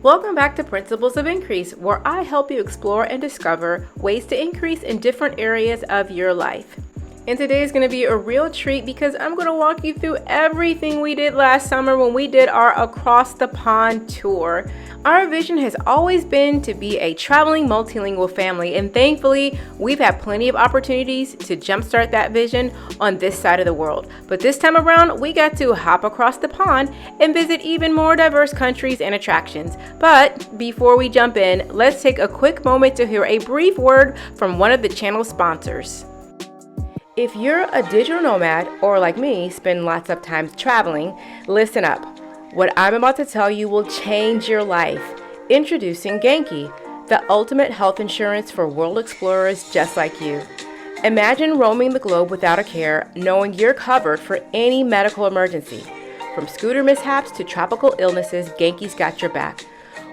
Welcome back to Principles of Increase, where I help you explore and discover ways to increase in different areas of your life. And today is going to be a real treat because I'm going to walk you through everything we did last summer when we did our Across the Pond tour. Our vision has always been to be a traveling multilingual family, and thankfully, we've had plenty of opportunities to jumpstart that vision on this side of the world. But this time around, we got to hop across the pond and visit even more diverse countries and attractions. But before we jump in, let's take a quick moment to hear a brief word from one of the channel's sponsors. If you're a digital nomad, or like me, spend lots of time traveling, listen up. What I'm about to tell you will change your life. Introducing Genki, the ultimate health insurance for world explorers just like you. Imagine roaming the globe without a care, knowing you're covered for any medical emergency. From scooter mishaps to tropical illnesses, Genki's got your back.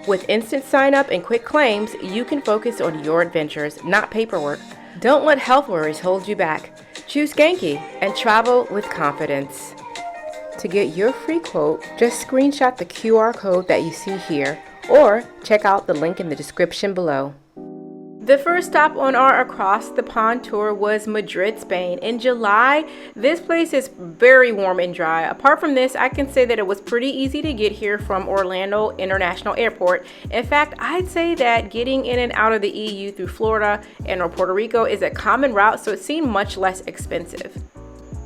With instant sign-up and quick claims, you can focus on your adventures, not paperwork. Don't let health worries hold you back. Choose Genki and travel with confidence. To get your free quote, just screenshot the QR code that you see here or check out the link in the description below. The first stop on our Across the Pond tour was Madrid, Spain. In July, this place is very warm and dry. Apart from this, I can say that it was pretty easy to get here from Orlando International Airport. In fact, I'd say that getting in and out of the EU through Florida and or Puerto Rico is a common route, so it seemed much less expensive.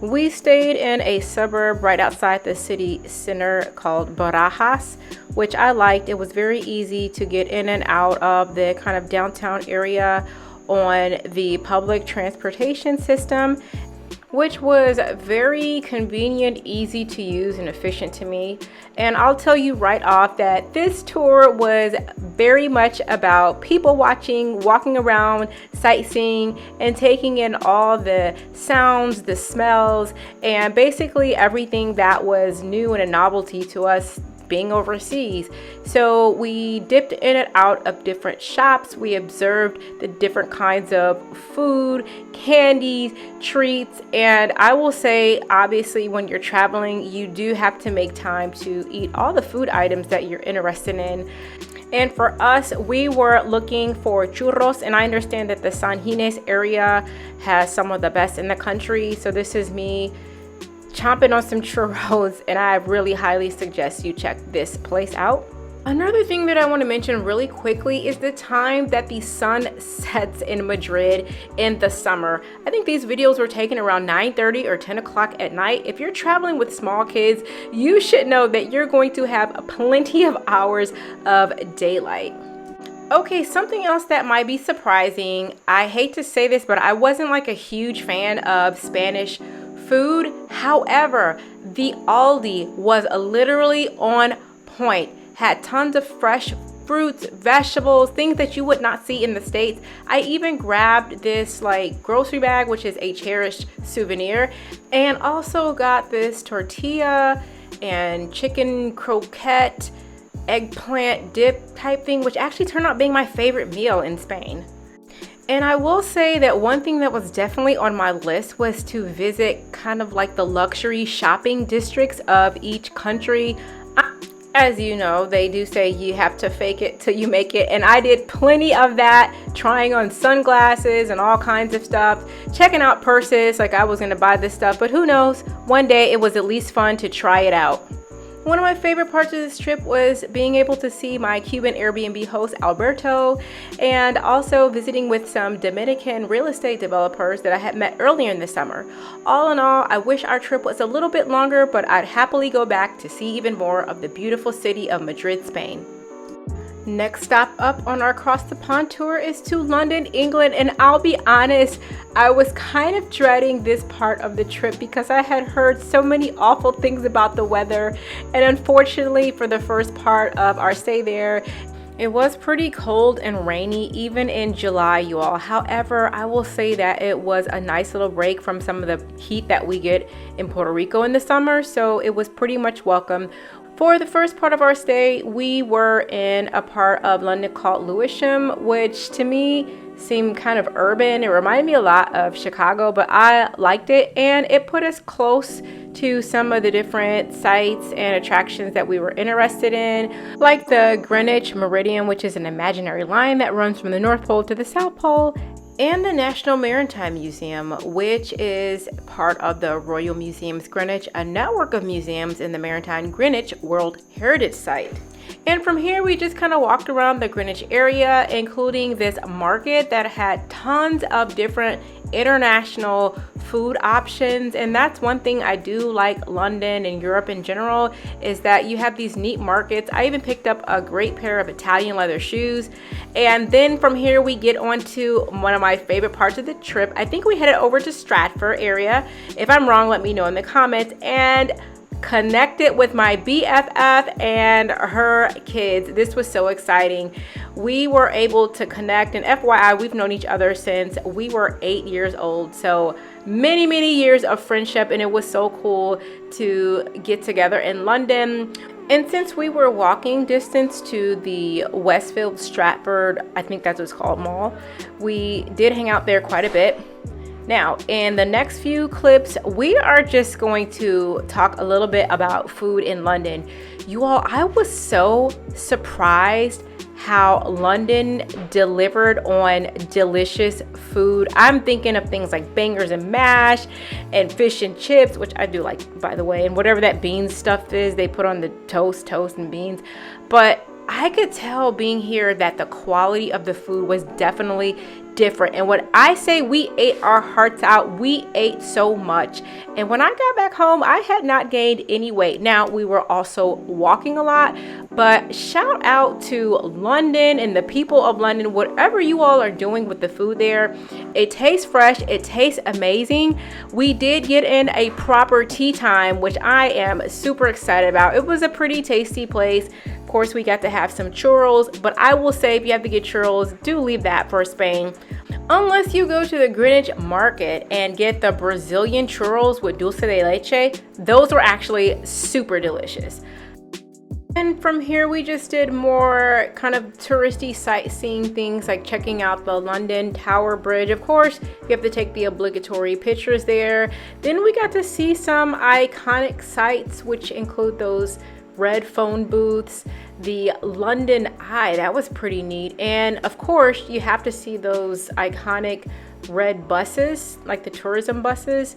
We stayed in a suburb right outside the city center called Barajas, which I liked. It was very easy to get in and out of the kind of downtown area on the public transportation system, which was very convenient, easy to use, and efficient to me. And I'll tell you right off that this tour was very much about people watching, walking around, sightseeing, and taking in all the sounds, the smells, and basically everything that was new and a novelty to us being overseas. So we dipped in and out of different shops. We observed the different kinds of food, candies, treats, and I will say, obviously, when you're traveling, you do have to make time to eat all the food items that you're interested in. And for us, we were looking for churros, and I understand that the San Ginés area has some of the best in the country. So this is me chomping on some churros, and I really highly suggest you check this place out. Another thing that I want to mention really quickly is the time that the sun sets in Madrid in the summer. I think these videos were taken around 9:30 or 10 o'clock at night. If you're traveling with small kids, you should know that you're going to have plenty of hours of daylight. Okay, something else that might be surprising. I hate to say this, but I wasn't like a huge fan of Spanish food. However, the Aldi was literally on point. Had tons of fresh fruits, vegetables, things that you would not see in the States. I even grabbed this like grocery bag, which is a cherished souvenir, and also got this tortilla and chicken croquette, eggplant dip type thing, which actually turned out being my favorite meal in Spain. And I will say that one thing that was definitely on my list was to visit kind of like the luxury shopping districts of each country. As you know, they do say you have to fake it till you make it, and I did plenty of that, trying on sunglasses and all kinds of stuff, checking out purses like I was gonna buy this stuff, but who knows, one day it was at least fun to try it out. One of my favorite parts of this trip was being able to see my Cuban Airbnb host, Alberto, and also visiting with some Dominican real estate developers that I had met earlier in the summer. All in all, I wish our trip was a little bit longer, but I'd happily go back to see even more of the beautiful city of Madrid, Spain. Next stop up on our Across the Pond tour is to London, England, and I'll be honest, I was kind of dreading this part of the trip because I had heard so many awful things about the weather, and unfortunately for the first part of our stay there, it was pretty cold and rainy even in July, you all. However, I will say that it was a nice little break from some of the heat that we get in Puerto Rico in the summer, so it was pretty much welcome. For the first part of our stay, we were in a part of London called Lewisham, which to me seemed kind of urban. It reminded me a lot of Chicago, but I liked it, and it put us close to some of the different sites and attractions that we were interested in, like the Greenwich Meridian, which is an imaginary line that runs from the North Pole to the South Pole, and the National Maritime Museum, which is part of the Royal Museums Greenwich, a network of museums in the Maritime Greenwich World Heritage Site. And from here, we just kind of walked around the Greenwich area, including this market that had tons of different international food options. And that's one thing I do like London and Europe in general, is that you have these neat markets. I even picked up a great pair of Italian leather shoes. And then from here, we get on to one of my favorite parts of the trip. I think we headed over to Stratford area. If I'm wrong, let me know in the comments. And connected with my BFF and her kids. This was so exciting. We were able to connect, and FYI, we've known each other since we were 8 years old. So many years of friendship, and it was so cool to get together in London. And since we were walking distance to the Westfield Stratford, I think that's what it's called, mall, we did hang out there quite a bit. Now, in the next few clips, we are just going to talk a little bit about food in London. You all, I was so surprised how London delivered on delicious food. I'm thinking of things like bangers and mash and fish and chips, which I do like, by the way, and whatever that beans stuff is they put on the toast and beans. But I could tell being here that the quality of the food was definitely different. And when I say we ate our hearts out, we ate so much. And when I got back home, I had not gained any weight. Now, we were also walking a lot, but shout out to London and the people of London. Whatever you all are doing with the food there, it tastes fresh, it tastes amazing. We did get in a proper tea time, which I am super excited about. It was a pretty tasty place. Of course, we got to have some churros, but I will say if you have to get churros, do leave that for Spain. Unless you go to the Greenwich Market and get the Brazilian churros with dulce de leche, those were actually super delicious. And from here, we just did more kind of touristy sightseeing things like checking out the London Tower Bridge. Of course, you have to take the obligatory pictures there. Then we got to see some iconic sites, which include those red phone booths, the London Eye, that was pretty neat. And of course, you have to see those iconic red buses, like the tourism buses.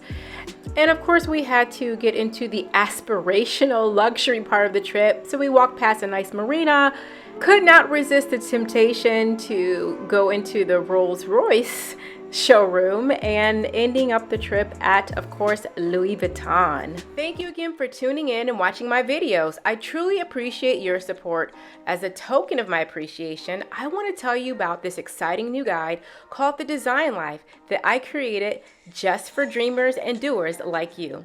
And of course, we had to get into the aspirational luxury part of the trip. So we walked past a nice marina, could not resist the temptation to go into the Rolls-Royce showroom, and ending up the trip at, of course, Louis Vuitton. Thank you again for tuning in and watching my videos. I truly appreciate your support. As a token of my appreciation, I want to tell you about this exciting new guide called The Design Life that I created just for dreamers and doers like you.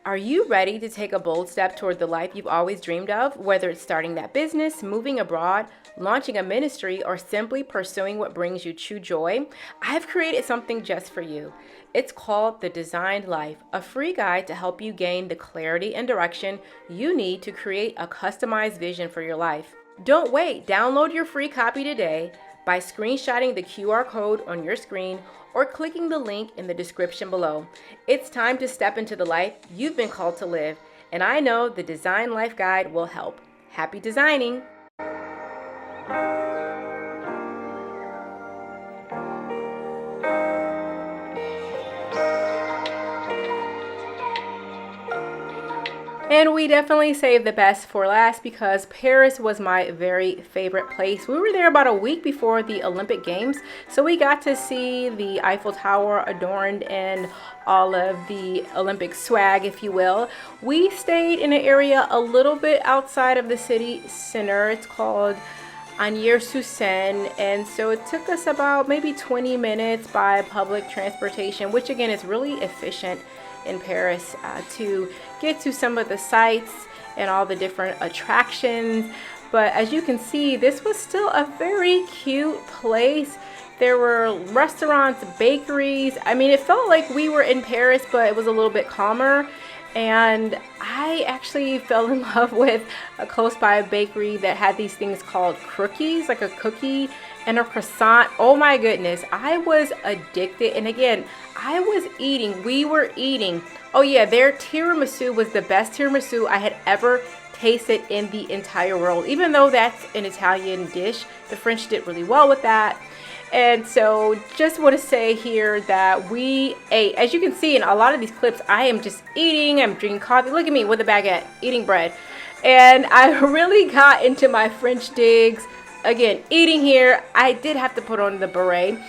Are you ready to take a bold step toward the life you've always dreamed of, whether it's starting that business, moving abroad, launching a ministry, or simply pursuing what brings you true joy? I've created something just for you. It's called The Designed Life, a free guide to help you gain the clarity and direction you need to create a customized vision for your life. Don't wait. Download your free copy today by screenshotting the QR code on your screen or clicking the link in the description below. It's time to step into the life you've been called to live, and I know the Design Life Guide will help. Happy designing! And we definitely saved the best for last because Paris was my very favorite place. We were there about a week before the Olympic Games, so we got to see the Eiffel Tower adorned in all of the Olympic swag, if you will. We stayed in an area a little bit outside of the city center. It's called Agnières-sur-Seine, and so it took us about maybe 20 minutes by public transportation, which again is really efficient in Paris to get to some of the sites and all the different attractions. But as you can see, this was still a very cute place. There were restaurants, bakeries. I mean, it felt like we were in Paris, but it was a little bit calmer. And I actually fell in love with a close by bakery that had these things called crookies, like a cookie. and a croissant. Oh my goodness, I was addicted. And again, we were eating. Oh yeah, their tiramisu was the best tiramisu I had ever tasted in the entire world. Even though that's an Italian dish, the French did really well with that. And so just want to say here that we ate, as you can see in a lot of these clips, I am just eating, I'm drinking coffee. Look at me with a baguette, eating bread. And I really got into my French digs. Again, eating here, I did have to put on the beret.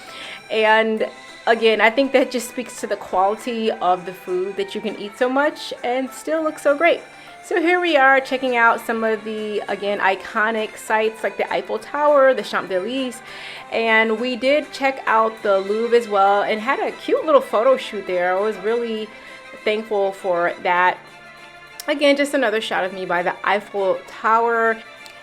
And again, I think that just speaks to the quality of the food, that you can eat so much and still look so great. So here we are checking out some of the, again, iconic sites like the Eiffel Tower, the Champs-Élysées, and we did check out the Louvre as well and had a cute little photo shoot there. I was really thankful for that. Again, just another shot of me by the Eiffel Tower.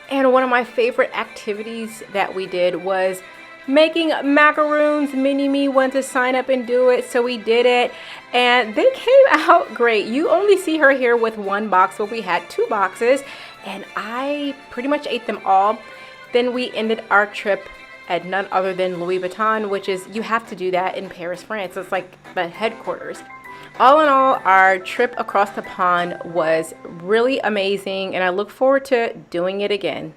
And one of my favorite activities that we did was making macaroons. Mini-me wanted to sign up and do it, so we did it, and they came out great. You only see her here with one box, but we had 2 boxes, and I pretty much ate them all. Then we ended our trip at none other than Louis Vuitton, which is, you have to do that in Paris, France. It's like the headquarters. All in all, our trip across the pond was really amazing, and I look forward to doing it again.